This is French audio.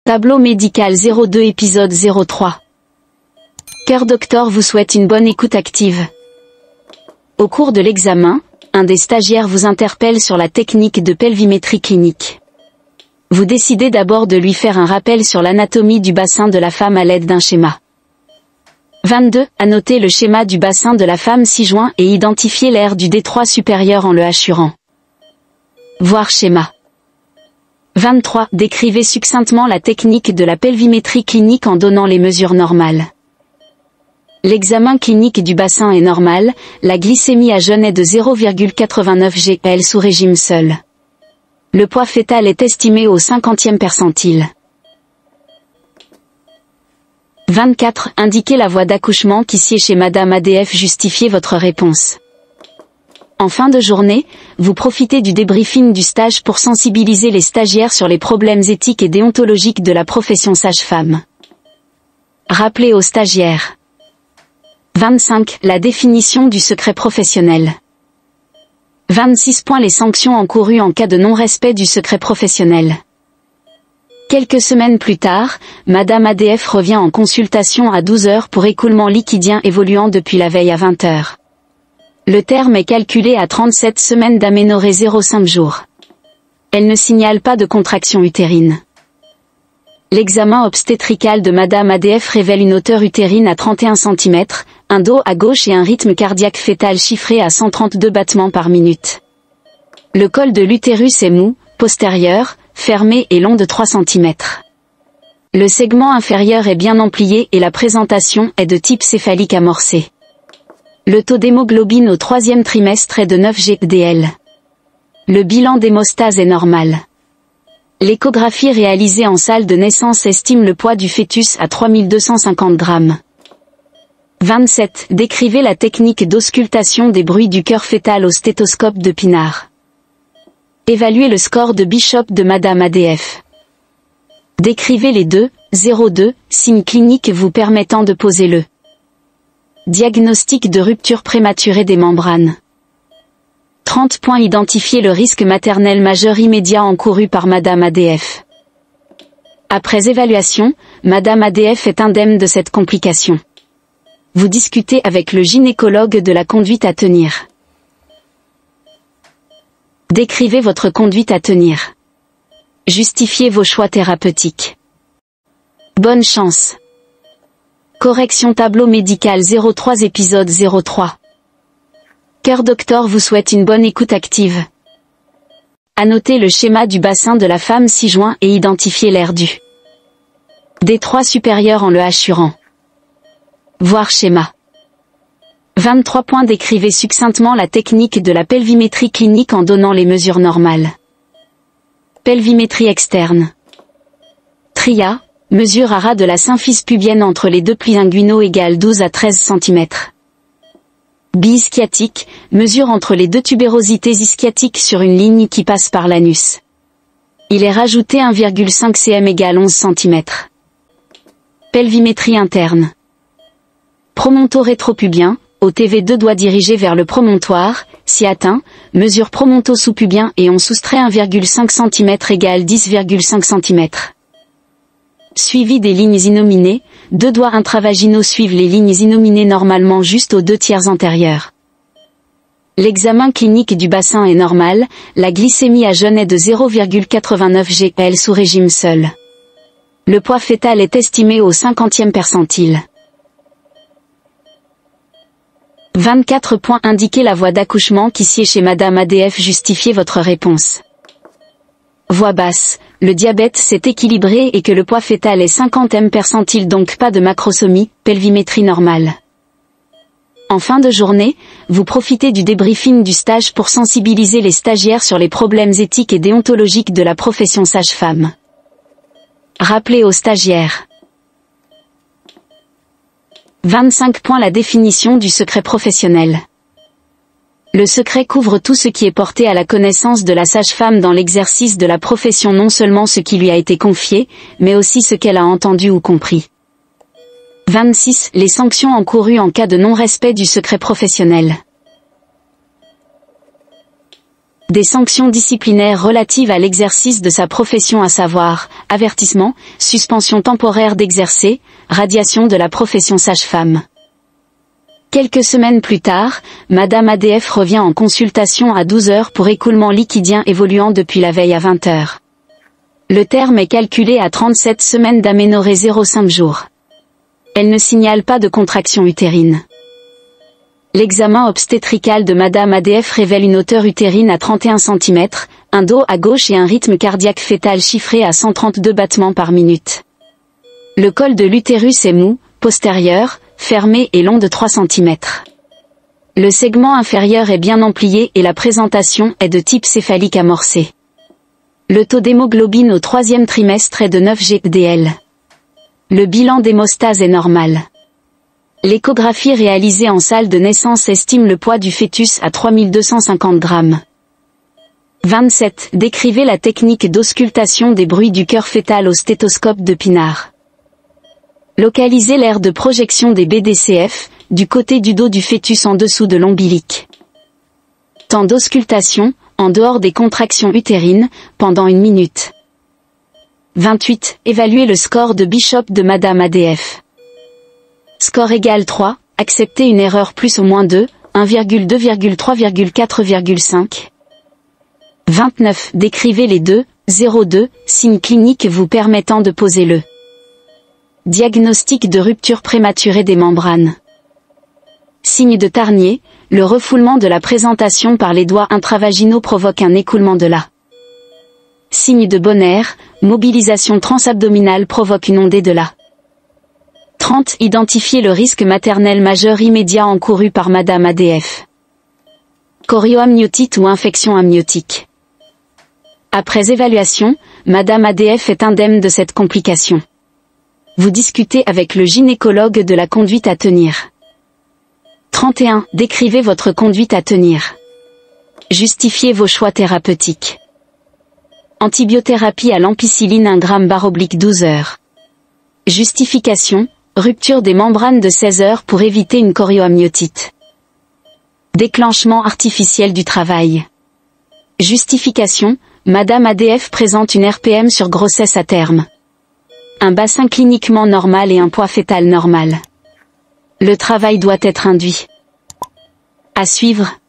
Tableau médical 02 épisode 03. Cœur Doctor vous souhaite une bonne écoute active. Au cours de l'examen, un des stagiaires vous interpelle sur la technique de pelvimétrie clinique. Vous décidez d'abord de lui faire un rappel sur l'anatomie du bassin de la femme à l'aide d'un schéma. 22. Annotez le schéma du bassin de la femme ci-joint et identifiez l'aire du détroit supérieur en le hachurant. Voir schéma. 23. Décrivez succinctement la technique de la pelvimétrie clinique en donnant les mesures normales. L'examen clinique du bassin est normal, la glycémie à jeûne est de 0,89 g/l sous régime seul. Le poids fœtal est estimé au 50e percentile. 24. Indiquez la voie d'accouchement qui sied chez Madame ADF. Justifiez votre réponse. En fin de journée, vous profitez du débriefing du stage pour sensibiliser les stagiaires sur les problèmes éthiques et déontologiques de la profession sage-femme. Rappelez aux stagiaires. 25. La définition du secret professionnel. 26. Les sanctions encourues en cas de non-respect du secret professionnel. Quelques semaines plus tard, Madame ADF revient en consultation à 12 heures pour écoulement liquidien évoluant depuis la veille à 20 heures. Le terme est calculé à 37 semaines d'aménorrhée 0,5 jours. Elle ne signale pas de contraction utérine. L'examen obstétrical de Madame ADF révèle une hauteur utérine à 31 cm, un dos à gauche et un rythme cardiaque fœtal chiffré à 132 battements par minute. Le col de l'utérus est mou, postérieur, fermé et long de 3 cm. Le segment inférieur est bien emplié et la présentation est de type céphalique amorcé. Le taux d'hémoglobine au 3e trimestre est de 9 g/dl. Le bilan d'hémostase est normal. L'échographie réalisée en salle de naissance estime le poids du fœtus à 3250 grammes. 27. Décrivez la technique d'auscultation des bruits du cœur fœtal au stéthoscope de Pinard. Évaluez le score de Bishop de Madame ADF. Décrivez les 0,2 signes cliniques vous permettant de poser le diagnostic de rupture prématurée des membranes. 30. Identifier le risque maternel majeur immédiat encouru par Madame ADF. Après évaluation, Madame ADF est indemne de cette complication. Vous discutez avec le gynécologue de la conduite à tenir. Décrivez votre conduite à tenir. Justifiez vos choix thérapeutiques. Bonne chance. Correction tableau médical 03 épisode 03. Cœur Doctor vous souhaite une bonne écoute active. Annotez le schéma du bassin de la femme ci-joint et identifiez l'aire du détroit supérieur en le hachurant. Voir schéma. 23. Décrivez succinctement la technique de la pelvimétrie clinique en donnant les mesures normales. Pelvimétrie externe. Tria. Mesure à ras de la symphyse pubienne entre les deux plis inguinaux égale 12 à 13 cm. Bi-ischiatique, mesure entre les deux tubérosités ischiatiques sur une ligne qui passe par l'anus. Il est rajouté 1,5 cm égale 11 cm. Pelvimétrie interne. Promonto-rétropubien, OTV 2 doigt dirigé vers le promontoire, si atteint, mesure promonto-sous-pubien et on soustrait 1,5 cm égale 10,5 cm. Suivi des lignes innominées, 2 doigts intravaginaux suivent les lignes innominées normalement juste aux 2 tiers antérieurs. L'examen clinique du bassin est normal, la glycémie à jeûne est de 0,89 g/l sous régime seul. Le poids fœtal est estimé au 50e percentile. 24. Indiquez la voie d'accouchement qui sied chez Madame ADF. Justifiez votre réponse. Voix basse. Le diabète s'est équilibré et que le poids fœtal est 50e percentile donc pas de macrosomie, pelvimétrie normale. En fin de journée, vous profitez du débriefing du stage pour sensibiliser les stagiaires sur les problèmes éthiques et déontologiques de la profession sage-femme. Rappelez aux stagiaires. 25. La définition du secret professionnel. Le secret couvre tout ce qui est porté à la connaissance de la sage-femme dans l'exercice de la profession, non seulement ce qui lui a été confié, mais aussi ce qu'elle a entendu ou compris. 26. Les sanctions encourues en cas de non-respect du secret professionnel. Des sanctions disciplinaires relatives à l'exercice de sa profession, à savoir, avertissement, suspension temporaire d'exercer, radiation de la profession sage-femme. Quelques semaines plus tard, Madame ADF revient en consultation à 12 heures pour écoulement liquidien évoluant depuis la veille à 20 heures. Le terme est calculé à 37 semaines d'aménorrhée 0,5 jours. Elle ne signale pas de contraction utérine. L'examen obstétrical de Madame ADF révèle une hauteur utérine à 31 cm, un dos à gauche et un rythme cardiaque fœtal chiffré à 132 battements par minute. Le col de l'utérus est mou, postérieur, fermé et long de 3 cm. Le segment inférieur est bien emplié et la présentation est de type céphalique amorcé. Le taux d'hémoglobine au 3e trimestre est de 9 g/dl. Le bilan d'hémostase est normal. L'échographie réalisée en salle de naissance estime le poids du fœtus à 3250 grammes. 27. Décrivez la technique d'auscultation des bruits du cœur fœtal au stéthoscope de Pinard. Localisez l'aire de projection des BDCF, du côté du dos du fœtus en dessous de l'ombilic. Temps d'auscultation, en dehors des contractions utérines, pendant 1 minute. 28. Évaluez le score de Bishop de Madame ADF. Score égal 3, acceptez une erreur plus ou moins 2, 1,2,3,4,5. 29. Décrivez les 0,2 signes cliniques vous permettant de poser le diagnostic de rupture prématurée des membranes. Signe de Tarnier, le refoulement de la présentation par les doigts intravaginaux provoque un écoulement de la. Signe de Bonner, mobilisation transabdominale provoque une ondée de la. 30. Identifier le risque maternel majeur immédiat encouru par Madame ADF. Chorioamniotite ou infection amniotique. Après évaluation, Madame ADF est indemne de cette complication. Vous discutez avec le gynécologue de la conduite à tenir. 31. Décrivez votre conduite à tenir. Justifiez vos choix thérapeutiques. Antibiothérapie à l'ampicilline 1 g/12 heures. Justification, rupture des membranes de 16 heures pour éviter une chorioamniotite. Déclenchement artificiel du travail. Justification, Madame ADF présente une RPM sur grossesse à terme. Un bassin cliniquement normal et un poids fœtal normal. Le travail doit être induit. À suivre.